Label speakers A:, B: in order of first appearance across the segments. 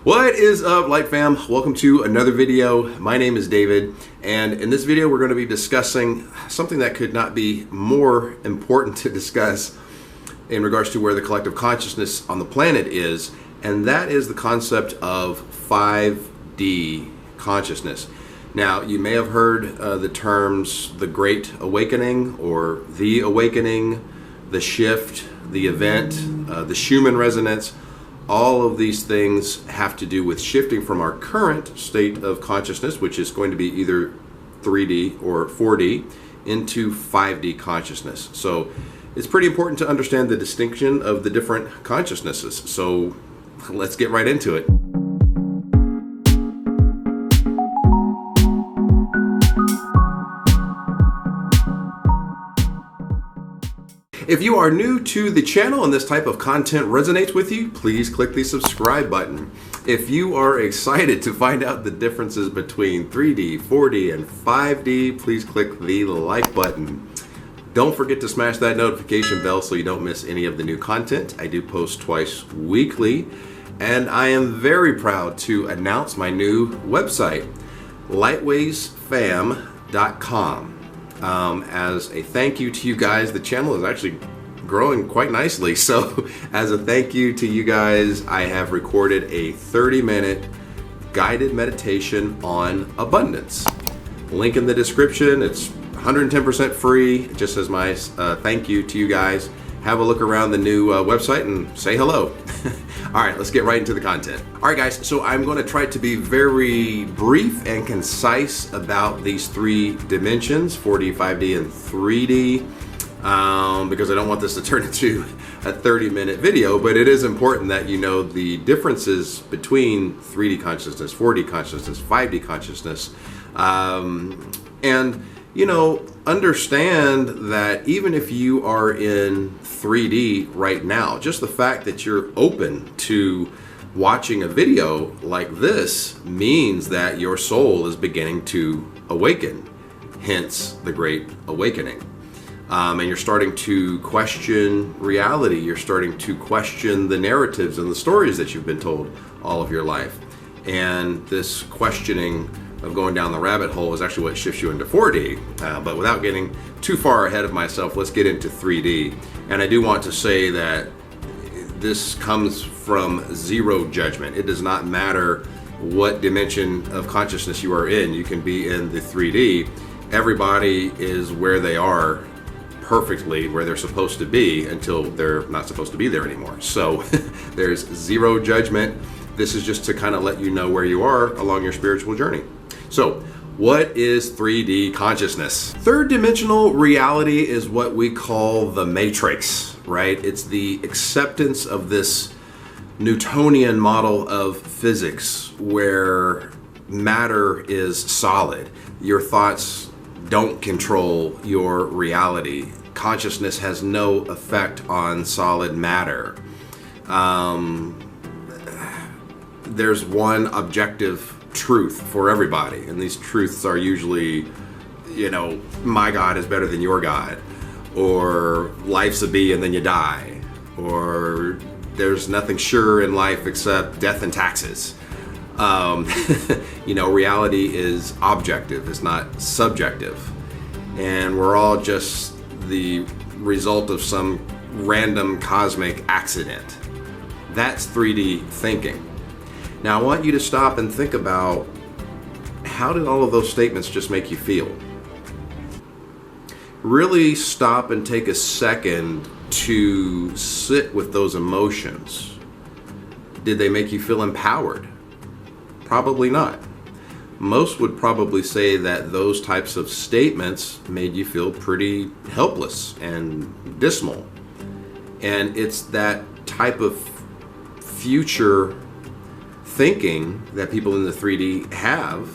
A: What is up, Light Fam? Welcome to another video. My name is David, and in this video we're going to be discussing something that could not be more important to discuss in regards to where the collective consciousness on the planet is, and that is the concept of 5D consciousness. Now, you may have heard the terms the Great Awakening or the Awakening, the Shift, the Event, the Schumann Resonance. All of these things have to do with shifting from our current state of consciousness, which is going to be either 3D or 4D, into 5D consciousness. So it's pretty important to understand the distinction of the different consciousnesses. So let's get right into it. If you are new to the channel and this type of content resonates with you, please click the subscribe button. If you are excited to find out the differences between 3D, 4D, and 5D, please click the like button. Don't forget to smash that notification bell so you don't miss any of the new content. I do post twice weekly, and I am very proud to announce my new website, lightwaysfam.com. As a thank you to you guys, the channel is actually growing quite nicely. So as a thank you to you guys, I have recorded a 30-minute guided meditation on abundance. Link in the description. It's 110% free, just as my thank you to you guys. Have a look around the new website and say hello. All right, let's get right into the content. All right, guys, so I'm going to try to be very brief and concise about these three dimensions, 4D, 5D, and 3D, because I don't want this to turn into a 30-minute video, but it is important that you know the differences between 3D consciousness, 4D consciousness, 5D consciousness, and you know, understand that even if you are in 3D right now, just the fact that you're open to watching a video like this means that your soul is beginning to awaken, hence the Great Awakening. And you're starting to question reality. You're starting to question the narratives and the stories that you've been told all of your life. And this questioning of going down the rabbit hole is actually what shifts you into 4D. But without getting too far ahead of myself, let's get into 3D. And I do want to say that this comes from zero judgment. It does not matter what dimension of consciousness you are in. You can be in the 3D. Everybody is where they are perfectly, where they're supposed to be, until they're not supposed to be there anymore. So there's zero judgment. This is just to kind of let you know where you are along your spiritual journey. So, what is 3D consciousness? Third dimensional reality is what we call the matrix, right? It's the acceptance of this Newtonian model of physics where matter is solid. Your thoughts don't control your reality. Consciousness has no effect on solid matter. There's one objective truth for everybody, and these truths are usually, you know, my God is better than your God, or life's a bee and then you die, or there's nothing sure in life except death and taxes. You know, reality is objective, it's not subjective, and we're all just the result of some random cosmic accident. That's 3D thinking. Now, I want you to stop and think about, how did all of those statements just make you feel? Really stop and take a second to sit with those emotions. Did they make you feel empowered? Probably not. Most would probably say that those types of statements made you feel pretty helpless and dismal. And it's that type of future thinking that people in the 3D have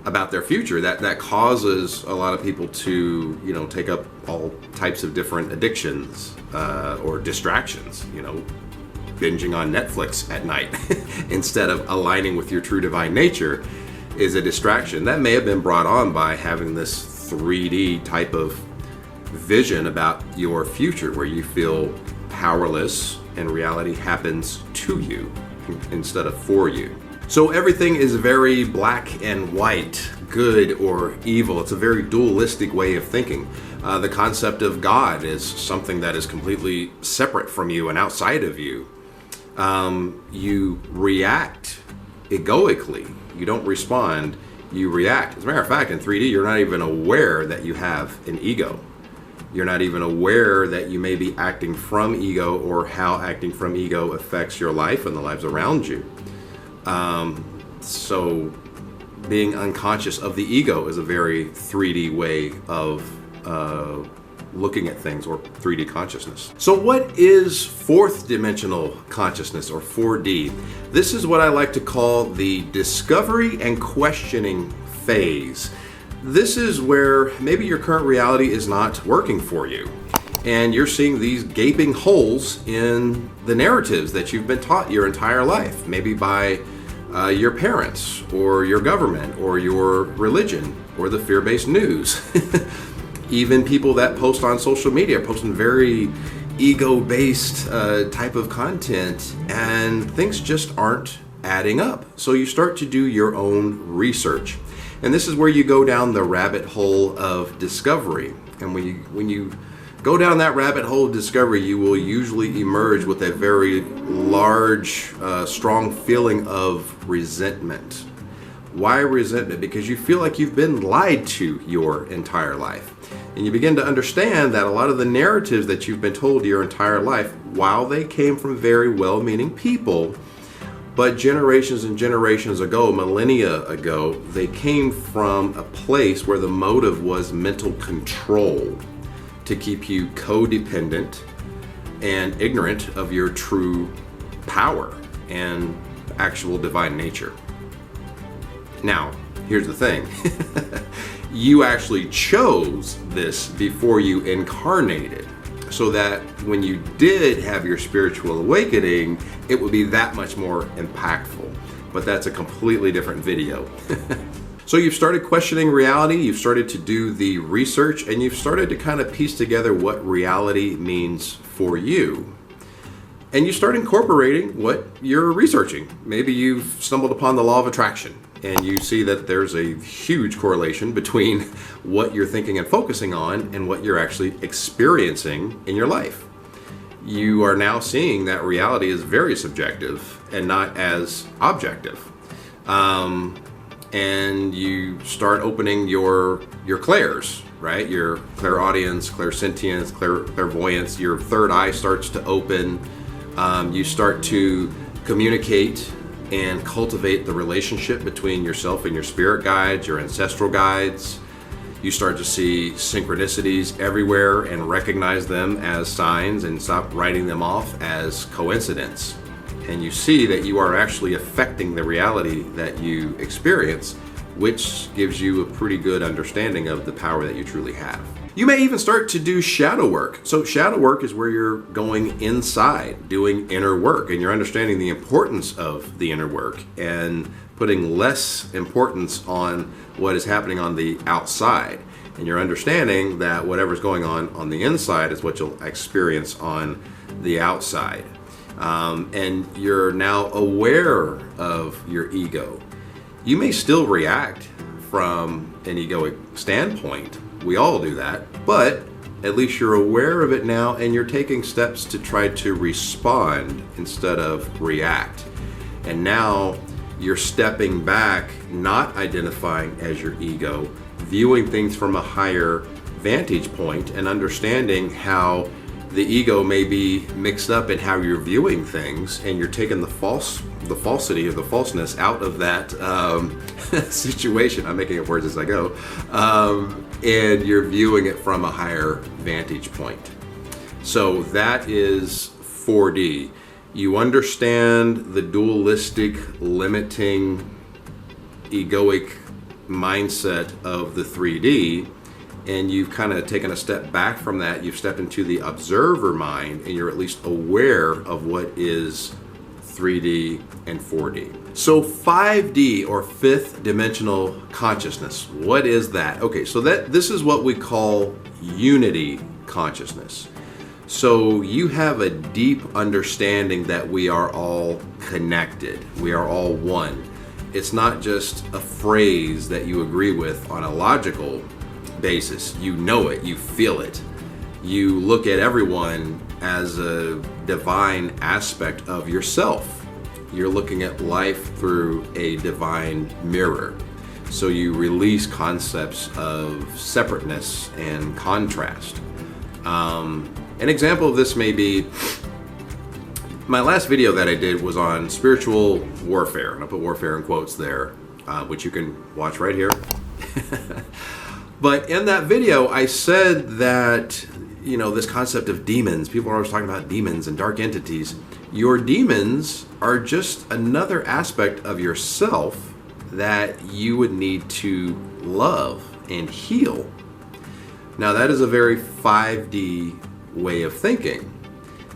A: about their future that causes a lot of people to, you know, take up all types of different addictions or distractions, you know, binging on Netflix at night instead of aligning with your true divine nature is a distraction. That may have been brought on by having this 3D type of vision about your future where you feel powerless and reality happens to you. instead of for you. So everything is very black and white, good or evil. It's a very dualistic way of thinking. The concept of God is something that is completely separate from you and outside of you. You react egoically. You don't respond, you react. As a matter of fact, in 3D, you're not even aware that you have an ego. You're not even aware that you may be acting from ego, or how acting from ego affects your life and the lives around you. So being unconscious of the ego is a very 3D way of looking at things, or 3D consciousness. So what is fourth dimensional consciousness, or 4D? This is what I like to call the discovery and questioning phase. This is where maybe your current reality is not working for you, and you're seeing these gaping holes in the narratives that you've been taught your entire life, maybe by your parents, or your government, or your religion, or the fear-based news. Even people that post on social media are posting very ego-based type of content, and things just aren't adding up. So you start to do your own research. And this is where you go down the rabbit hole of discovery. And when you go down that rabbit hole of discovery, you will usually emerge with a very large, strong feeling of resentment. Why resentment? Because you feel like you've been lied to your entire life. And you begin to understand that a lot of the narratives that you've been told your entire life, while they came from very well-meaning people, but generations and generations ago, millennia ago, they came from a place where the motive was mental control, to keep you codependent and ignorant of your true power and actual divine nature. Now, here's the thing. You actually chose this before you incarnated, so that when you did have your spiritual awakening, it would be that much more impactful. But that's a completely different video. So you've started questioning reality, you've started to do the research, and you've started to kind of piece together what reality means for you. And you start incorporating what you're researching. Maybe you've stumbled upon the law of attraction, and you see that there's a huge correlation between what you're thinking and focusing on and what you're actually experiencing in your life. You are now seeing that reality is very subjective and not as objective. And you start opening your clairs, right? Your clairaudience, clairsentience, clairvoyance, your third eye starts to open. You start to communicate and cultivate the relationship between yourself and your spirit guides, your ancestral guides. You start to see synchronicities everywhere and recognize them as signs and stop writing them off as coincidence. And you see that you are actually affecting the reality that you experience, which gives you a pretty good understanding of the power that you truly have. You may even start to do shadow work. So shadow work is where you're going inside, doing inner work, and you're understanding the importance of the inner work and putting less importance on what is happening on the outside. And you're understanding that whatever's going on the inside is what you'll experience on the outside. And you're now aware of your ego. You may still react from an egoic standpoint. We all do that, but at least you're aware of it now, and you're taking steps to try to respond instead of react. And now you're stepping back, not identifying as your ego, viewing things from a higher vantage point and understanding how the ego may be mixed up in how you're viewing things, and you're taking the falsity or the falseness out of that situation. I'm making up words as I go. And you're viewing it from a higher vantage point. So that is 4D. You understand the dualistic, limiting, egoic mindset of the 3D, and you've kind of taken a step back from that. You've stepped into the observer mind, and you're at least aware of what is 3D and 4D. So 5D, or fifth dimensional consciousness, what is that? Okay, so this is what we call unity consciousness. So you have a deep understanding that we are all connected. We are all one. It's not just a phrase that you agree with on a logical basis. You know it, you feel it. You look at everyone as a divine aspect of yourself. You're looking at life through a divine mirror. So you release concepts of separateness and contrast. An example of this may be, my last video that I did was on spiritual warfare, and I'll put warfare in quotes there, which you can watch right here. But in that video, I said that, this concept of demons, people are always talking about demons and dark entities. Your demons are just another aspect of yourself that you would need to love and heal. Now, that is a very 5D way of thinking.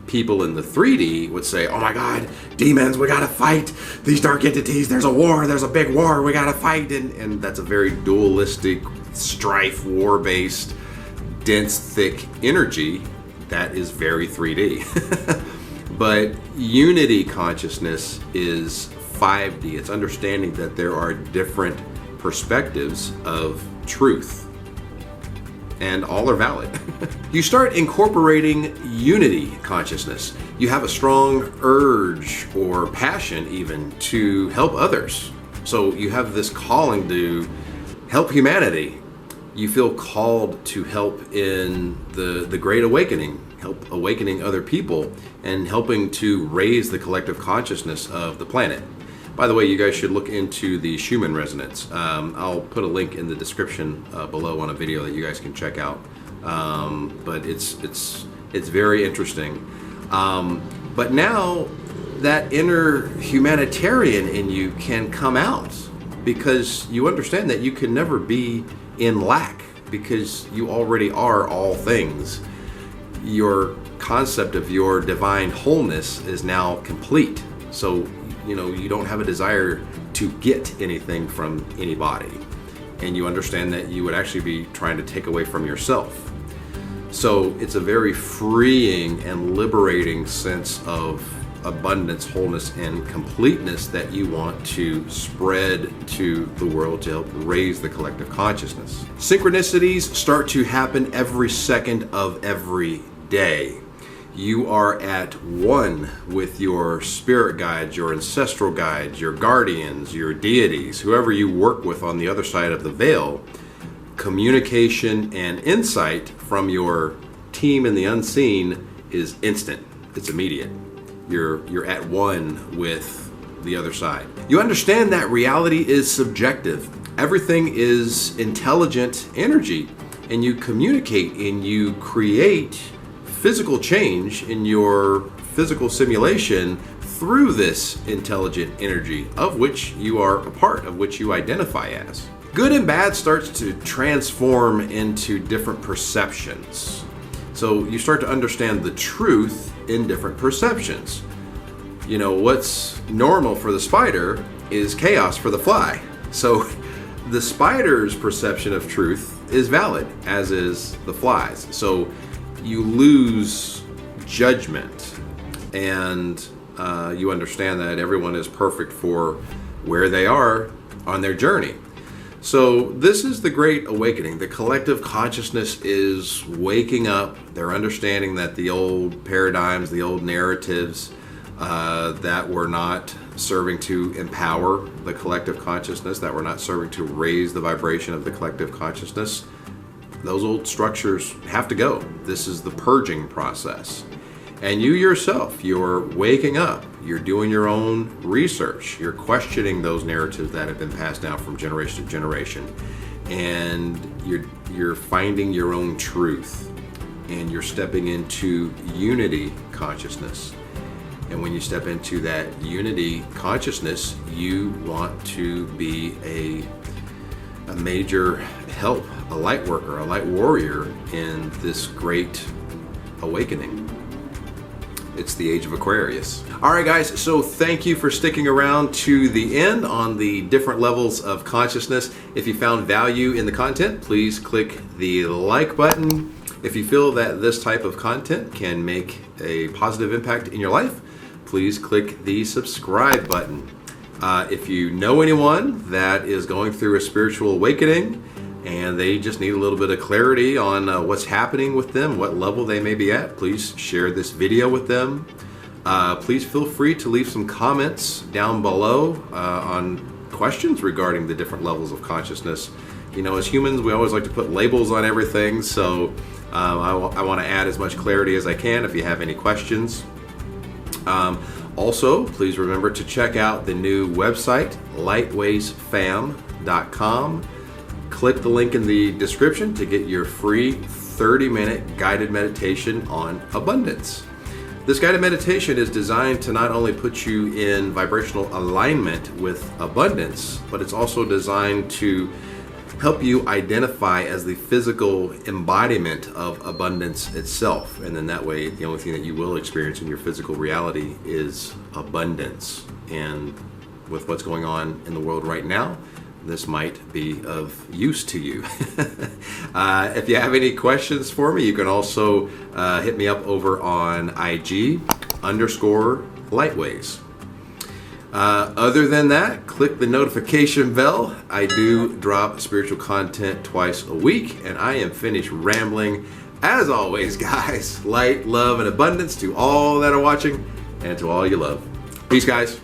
A: People in the 3D would say, oh my God, demons, we gotta fight these dark entities. There's a war, there's a big war, we gotta fight. And that's a very dualistic, strife, war-based, dense, thick energy that is very 3D. But unity consciousness is 5D. It's understanding that there are different perspectives of truth, and all are valid. You start incorporating unity consciousness. You have a strong urge or passion even to help others. So you have this calling to help humanity. You feel called to help in the Great Awakening, help awakening other people and helping to raise the collective consciousness of the planet. By the way, you guys should look into the Schumann resonance. I'll put a link in the description below on a video that you guys can check out. But it's very interesting. But now that inner humanitarian in you can come out, because you understand that you can never be in lack, because you already are all things. Your concept of your divine wholeness is now complete. So you don't have a desire to get anything from anybody. And you understand that you would actually be trying to take away from yourself. So it's a very freeing and liberating sense of abundance, wholeness, and completeness that you want to spread to the world to help raise the collective consciousness. Synchronicities start to happen every second of every day. You are at one with your spirit guides, your ancestral guides, your guardians, your deities, whoever you work with on the other side of the veil. Communication and insight from your team in the unseen is instant. It's immediate. You're at one with the other side. You understand that reality is subjective. Everything is intelligent energy, and you communicate and you create physical change in your physical simulation through this intelligent energy of which you are a part, of which you identify as. Good and bad starts to transform into different perceptions. So you start to understand the truth in different perceptions. What's normal for the spider is chaos for the fly. So the spider's perception of truth is valid, as is the fly's. So you lose judgment, and you understand that everyone is perfect for where they are on their journey. So this is the Great Awakening. The collective consciousness is waking up. They're understanding that the old paradigms, the old narratives that were not serving to empower the collective consciousness, that were not serving to raise the vibration of the collective consciousness, those old structures have to go. This is the purging process. And you yourself, you're waking up. You're doing your own research. You're questioning those narratives that have been passed down from generation to generation. And you're finding your own truth. And you're stepping into unity consciousness. And when you step into that unity consciousness, you want to be a major help, a light worker, a light warrior in this great awakening. It's the age of Aquarius. All right, guys, so thank you for sticking around to the end on the different levels of consciousness. If you found value in the content, please click the like button. If you feel that this type of content can make a positive impact in your life, please click the subscribe button. If you know anyone that is going through a spiritual awakening and they just need a little bit of clarity on what's happening with them, what level they may be at, please share this video with them. Please feel free to leave some comments down below on questions regarding the different levels of consciousness. You know, as humans, we always like to put labels on everything, so I want to add as much clarity as I can if you have any questions. Also, please remember to check out the new website, lightwaysfam.com. Click the link in the description to get your free 30-minute guided meditation on abundance. This guided meditation is designed to not only put you in vibrational alignment with abundance, but it's also designed to help you identify as the physical embodiment of abundance itself. And then that way, the only thing that you will experience in your physical reality is abundance. And with what's going on in the world right now, this might be of use to you. If you have any questions for me, you can also hit me up over on IG_Lightways. Other than that, click the notification bell. I do drop spiritual content twice a week, and I am finished rambling. As always, guys, light, love, and abundance to all that are watching and to all you love. Peace, guys.